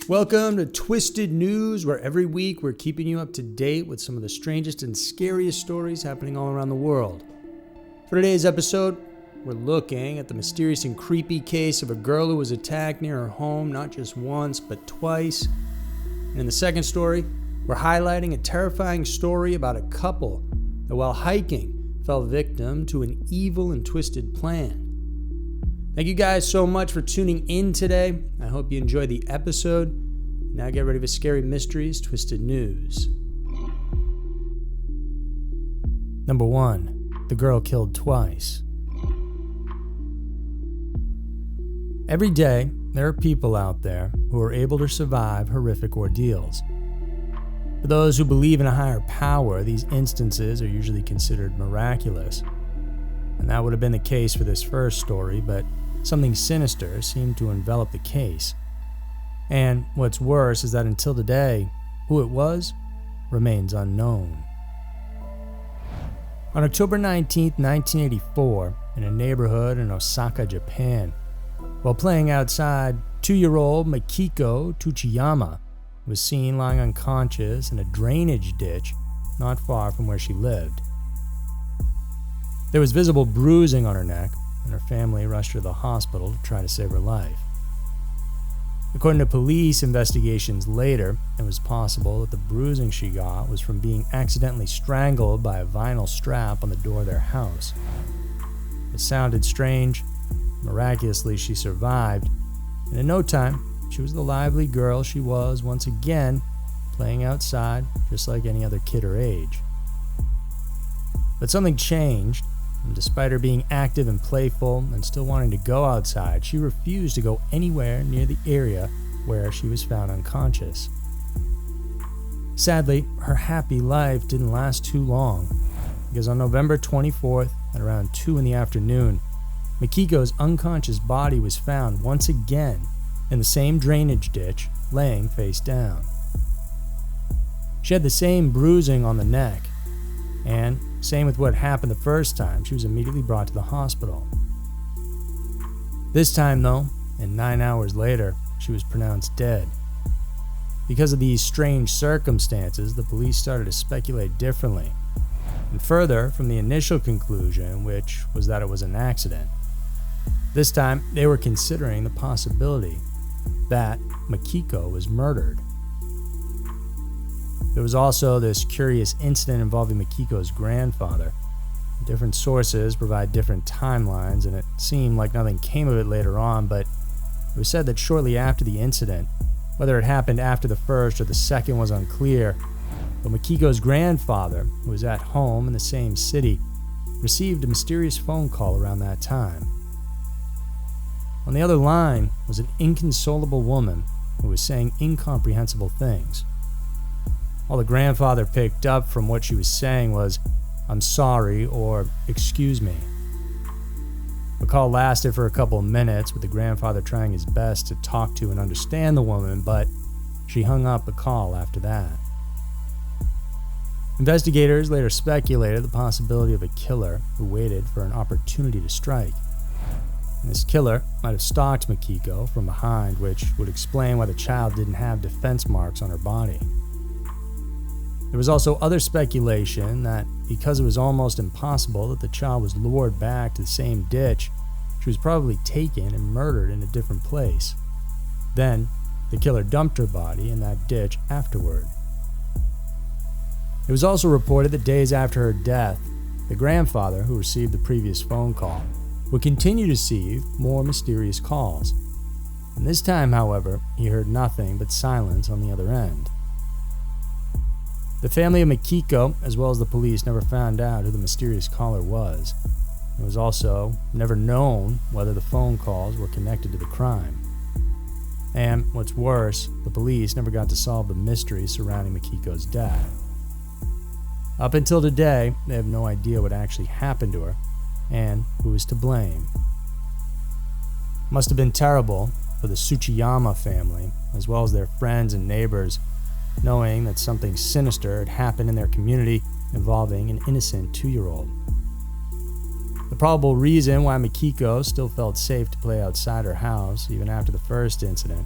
Welcome to Twisted News, where every week we're keeping you up to date with some of the strangest and scariest stories happening all around the world. For today's episode, we're looking at the mysterious and creepy case of a girl who was attacked near her home not just once, but twice. And in the second story, we're highlighting a terrifying story about a couple that while hiking fell victim to an evil and twisted plan. Thank you guys so much for tuning in today. I hope you enjoy the episode. Now get ready for Scary Mysteries, Twisted News. Number 1. The girl killed twice. Every day, there are people out there who are able to survive horrific ordeals. For those who believe in a higher power, these instances are usually considered miraculous. And that would have been the case for this first story, but something sinister seemed to envelop the case. And what's worse is that until today, who it was remains unknown. On October 19, 1984, in a neighborhood in Osaka, Japan, while playing outside, 2-year-old Makiko Tsuchiyama was seen lying unconscious in a drainage ditch not far from where she lived. There was visible bruising on her neck, and her family rushed her to the hospital to try to save her life. According to police investigations later, it was possible that the bruising she got was from being accidentally strangled by a vinyl strap on the door of their house. It sounded strange. Miraculously, she survived, and in no time, she was the lively girl she was once again, playing outside just like any other kid her age. But something changed. And despite her being active and playful and still wanting to go outside, she refused to go anywhere near the area where she was found unconscious. Sadly, her happy life didn't last too long, because on November 24th at around 2 in the afternoon, Makiko's unconscious body was found once again in the same drainage ditch, laying face down. She had the same bruising on the neck, and same with what happened the first time, she was immediately brought to the hospital. This time though, and 9 hours later, she was pronounced dead. Because of these strange circumstances, the police started to speculate differently, and further from the initial conclusion, which was that it was an accident. This time, they were considering the possibility that Makiko was murdered. There was also this curious incident involving Makiko's grandfather. Different sources provide different timelines, and it seemed like nothing came of it later on, but it was said that shortly after the incident, whether it happened after the first or the second was unclear, but Makiko's grandfather, who was at home in the same city, received a mysterious phone call around that time. On the other line was an inconsolable woman who was saying incomprehensible things. All the grandfather picked up from what she was saying was, "I'm sorry," or "excuse me." The call lasted for a couple of minutes, with the grandfather trying his best to talk to and understand the woman, but she hung up the call after that. Investigators later speculated the possibility of a killer who waited for an opportunity to strike. And this killer might have stalked Makiko from behind, which would explain why the child didn't have defense marks on her body. There was also other speculation that because it was almost impossible that the child was lured back to the same ditch, she was probably taken and murdered in a different place. Then, the killer dumped her body in that ditch afterward. It was also reported that days after her death, the grandfather who received the previous phone call would continue to receive more mysterious calls. And this time, however, he heard nothing but silence on the other end. The family of Makiko, as well as the police, never found out who the mysterious caller was. It was also never known whether the phone calls were connected to the crime. And what's worse, the police never got to solve the mystery surrounding Makiko's death. Up until today, they have no idea what actually happened to her and who is to blame. It must have been terrible for the Tsuchiyama family, as well as their friends and neighbors, knowing that something sinister had happened in their community involving an innocent 2-year-old. The probable reason why Makiko still felt safe to play outside her house even after the first incident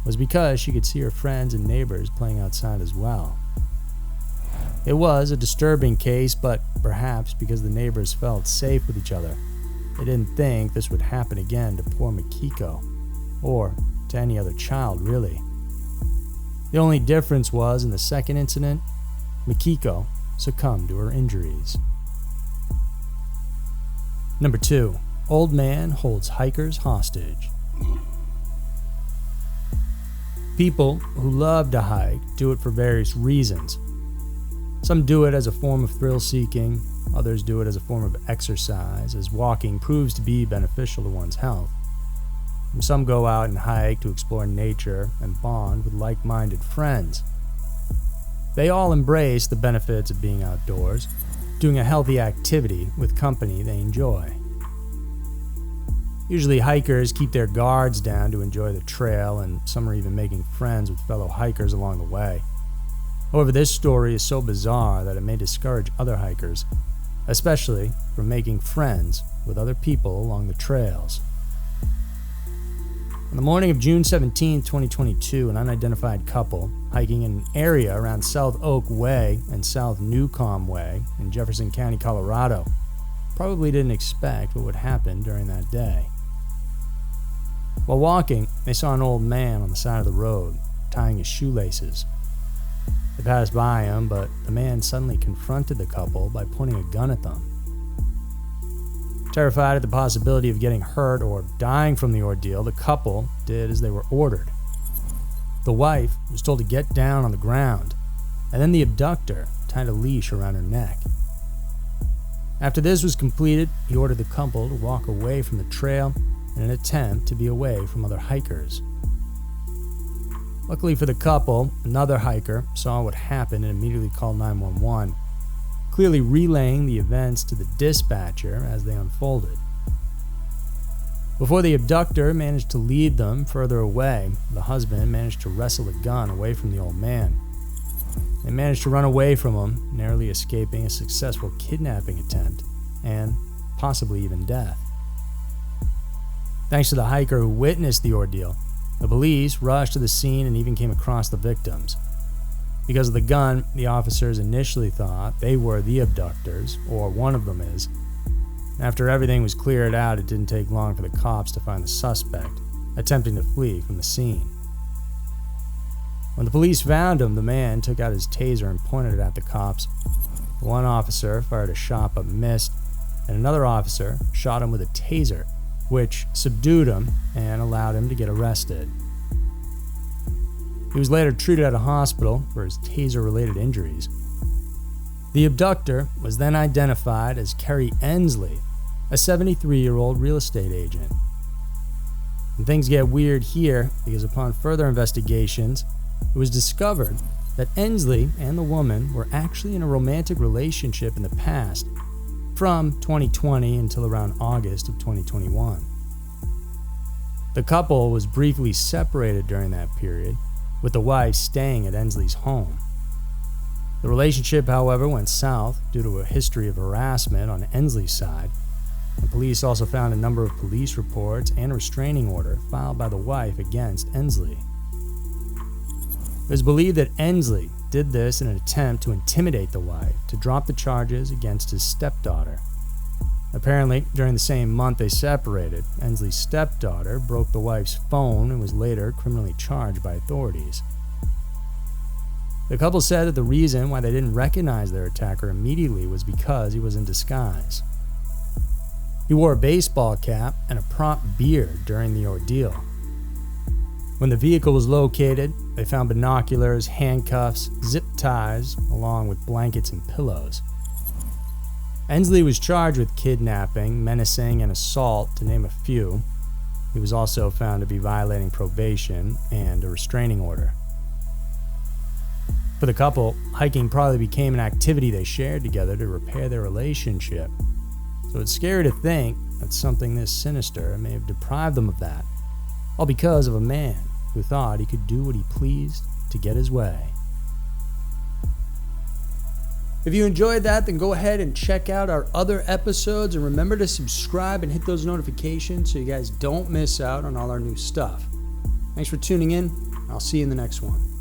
was because she could see her friends and neighbors playing outside as well. It was a disturbing case, but perhaps because the neighbors felt safe with each other, they didn't think this would happen again to poor Makiko, or to any other child, really. The only difference was in the second incident, Makiko succumbed to her injuries. Number 2. Old man holds hikers hostage. People who love to hike do it for various reasons. Some do it as a form of thrill-seeking, others do it as a form of exercise, as walking proves to be beneficial to one's health. And some go out and hike to explore nature and bond with like-minded friends. They all embrace the benefits of being outdoors, doing a healthy activity with company they enjoy. Usually hikers keep their guards down to enjoy the trail, and some are even making friends with fellow hikers along the way. However, this story is so bizarre that it may discourage other hikers, especially from making friends with other people along the trails. On the morning of June 17, 2022, an unidentified couple hiking in an area around South Oak Way and South Newcomb Way in Jefferson County, Colorado, probably didn't expect what would happen during that day. While walking, they saw an old man on the side of the road, tying his shoelaces. They passed by him, but the man suddenly confronted the couple by pointing a gun at them. Terrified at the possibility of getting hurt or dying from the ordeal, the couple did as they were ordered. The wife was told to get down on the ground, and then the abductor tied a leash around her neck. After this was completed, he ordered the couple to walk away from the trail in an attempt to be away from other hikers. Luckily for the couple, another hiker saw what happened and immediately called 911, clearly relaying the events to the dispatcher as they unfolded. Before the abductor managed to lead them further away, the husband managed to wrestle a gun away from the old man. They managed to run away from him, narrowly escaping a successful kidnapping attempt and possibly even death. Thanks to the hiker who witnessed the ordeal, the police rushed to the scene and even came across the victims. Because of the gun, the officers initially thought they were the abductors, or one of them is. After everything was cleared out, it didn't take long for the cops to find the suspect, attempting to flee from the scene. When the police found him, the man took out his taser and pointed it at the cops. One officer fired a shot but missed, and another officer shot him with a taser, which subdued him and allowed him to get arrested. He was later treated at a hospital for his taser-related injuries. The abductor was then identified as Kerry Ensley, a 73-year-old real estate agent. And things get weird here because upon further investigations, it was discovered that Ensley and the woman were actually in a romantic relationship in the past, from 2020 until around August of 2021. The couple was briefly separated during that period, with the wife staying at Ensley's home. The relationship, however, went south due to a history of harassment on Ensley's side. The police also found a number of police reports and a restraining order filed by the wife against Ensley. It was believed that Ensley did this in an attempt to intimidate the wife to drop the charges against his stepdaughter. Apparently, during the same month they separated, Ensley's stepdaughter broke the wife's phone and was later criminally charged by authorities. The couple said that the reason why they didn't recognize their attacker immediately was because he was in disguise. He wore a baseball cap and a prop beard during the ordeal. When the vehicle was located, they found binoculars, handcuffs, zip ties, along with blankets and pillows. Ensley was charged with kidnapping, menacing, and assault, to name a few. He was also found to be violating probation and a restraining order. For the couple, hiking probably became an activity they shared together to repair their relationship. So it's scary to think that something this sinister may have deprived them of that, all because of a man who thought he could do what he pleased to get his way. If you enjoyed that, then go ahead and check out our other episodes, and remember to subscribe and hit those notifications so you guys don't miss out on all our new stuff. Thanks for tuning in. I'll see you in the next one.